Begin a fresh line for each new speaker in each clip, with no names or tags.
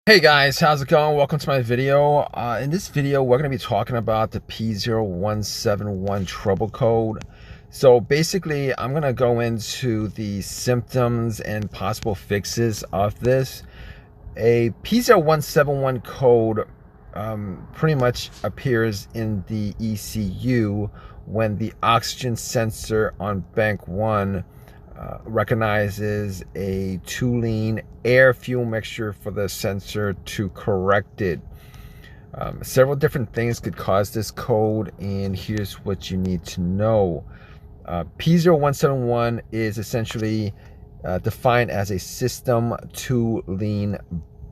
Hey guys, how's it going? Welcome to my video. In this video, we're going to be talking about the P0171 trouble code. So basically, I'm going to go into the symptoms and possible fixes of this. A P0171 code pretty much appears in the ECU when the oxygen sensor on bank 1 recognizes a toluene air fuel mixture for the sensor to correct it. Several different things could cause this code, and here's what you need to know. P0171 is essentially defined as a system toluene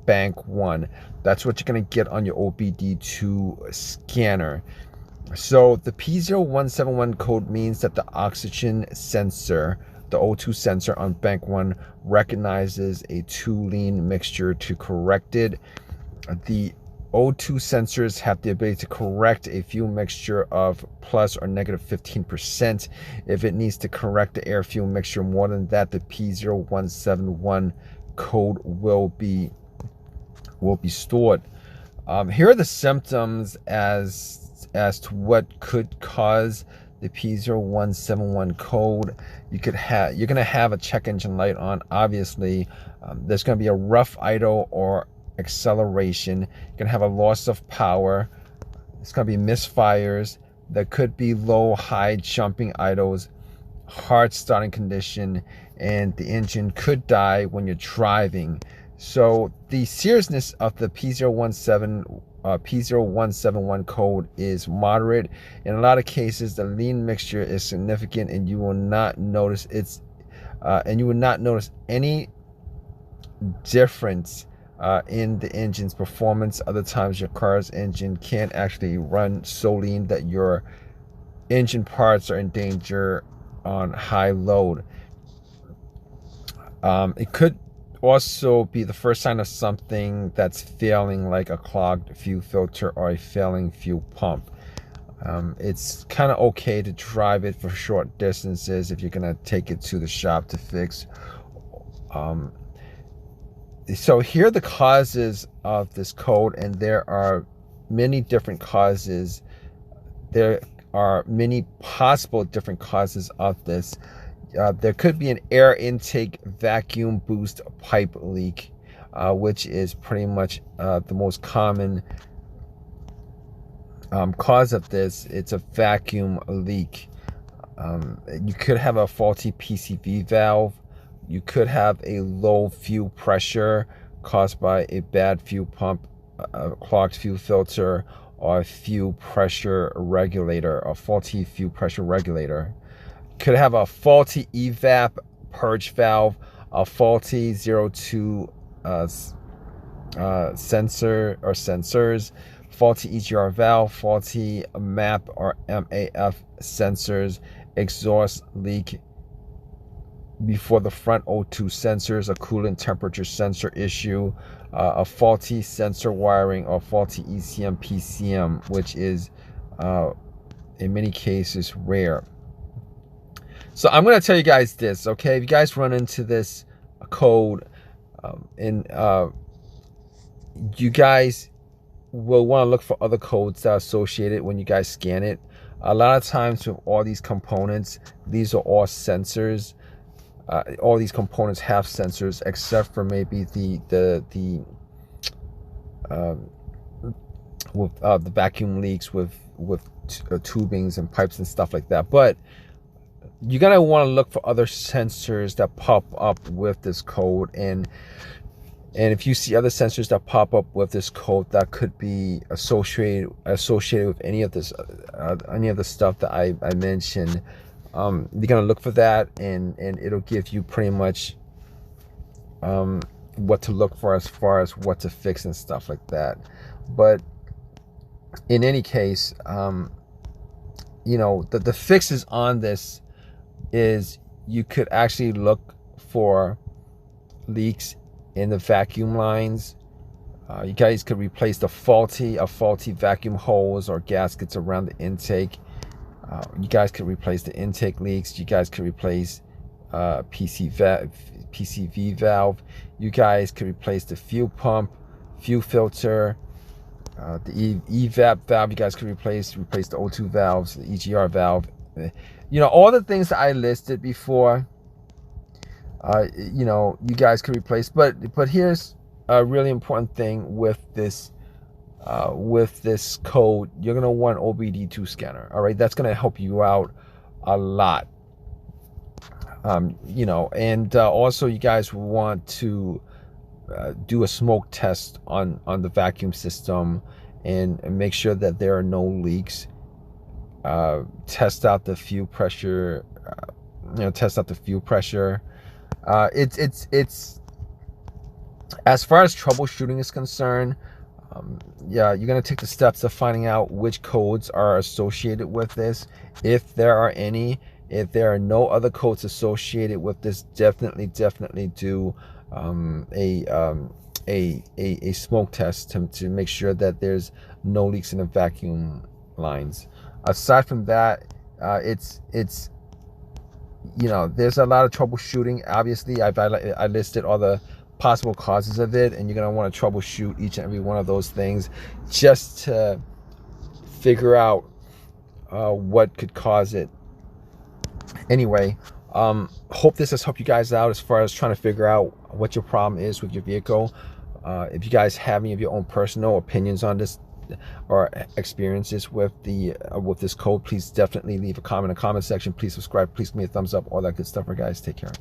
bank 1. That's what you're going to get on your OBD2 scanner. So the P0171 code means that the oxygen sensor, the O2 sensor on bank 1, recognizes a toluene mixture to correct it. The O2 sensors have the ability to correct a fuel mixture of plus or negative 15%. If it needs to correct the air fuel mixture more than that, the P0171 code will be stored. Here are the symptoms as to what could cause the P0171 code. You're gonna have a check engine light on. Obviously, there's gonna be a rough idle or acceleration. You're gonna have a loss of power. It's gonna be misfires. There could be low, high jumping idles, hard starting condition, and the engine could die when you're driving. So the seriousness of the P0171 code is moderate. In a lot of cases, the lean mixture is significant, and you will not notice any difference in the engine's performance. Other times, your car's engine can't actually run so lean that your engine parts are in danger on high load. It could also be the first sign of something that's failing, like a clogged fuel filter or a failing fuel pump. It's kind of okay to drive it for short distances if you're going to take it to the shop to fix. So here are the causes of this code, and there are many different causes. There are many possible different causes of this. There could be an air intake vacuum boost pipe leak, which is pretty much the most common cause of this. It's a vacuum leak. You could have a faulty PCV valve. You could have a low fuel pressure caused by a bad fuel pump, a clogged fuel filter, or a fuel pressure regulator, a faulty fuel pressure regulator. Could have a faulty evap purge valve, a faulty 02 sensor or sensors, faulty EGR valve, faulty MAP or MAF sensors, exhaust leak before the front O2 sensors, a coolant temperature sensor issue, a faulty sensor wiring, or faulty ECM PCM, which is in many cases rare. So I'm going to tell you guys this, okay? If you guys run into this code, you guys will want to look for other codes that are associated when you guys scan it. A lot of times with all these components, these are all sensors. All these components have sensors, except for maybe the vacuum leaks with tubings and pipes and stuff like that. But you're gonna want to look for other sensors that pop up with this code, and if you see other sensors that pop up with this code that could be associated with any of the stuff that I mentioned, you're gonna look for that, and it'll give you pretty much what to look for as far as what to fix and stuff like that. But in any case, you know, the fixes on this is you could actually look for leaks in the vacuum lines. You guys could replace the faulty vacuum hose or gaskets around the intake. You guys could replace the intake leaks. You guys could replace PCV valve. You guys could replace the fuel pump, fuel filter, the evap valve you guys can replace the O2 valves, the EGR valve, you know, all the things that I listed before, you know, you guys can replace. But here's a really important thing with this code. You're gonna want OBD2 scanner. All right, that's gonna help you out a lot. You know, and also you guys want to do a smoke test on the vacuum system and make sure that there are no leaks. Test out the fuel pressure. You know, test out the fuel pressure. It's as far as troubleshooting is concerned. Yeah, you're gonna take the steps of finding out which codes are associated with this, if there are any. If there are no other codes associated with this, definitely do a smoke test to make sure that there's no leaks in the vacuum lines. Aside from that, it's you know, there's a lot of troubleshooting. Obviously, I listed all the possible causes of it, and you're going to want to troubleshoot each and every one of those things just to figure out what could cause it. Anyway, hope this has helped you guys out as far as trying to figure out what your problem is with your vehicle. If you guys have any of your own personal opinions on this or experiences with this code, please definitely leave a comment in the comment section. Please subscribe, please give me a thumbs up, all that good stuff. Guys, take care.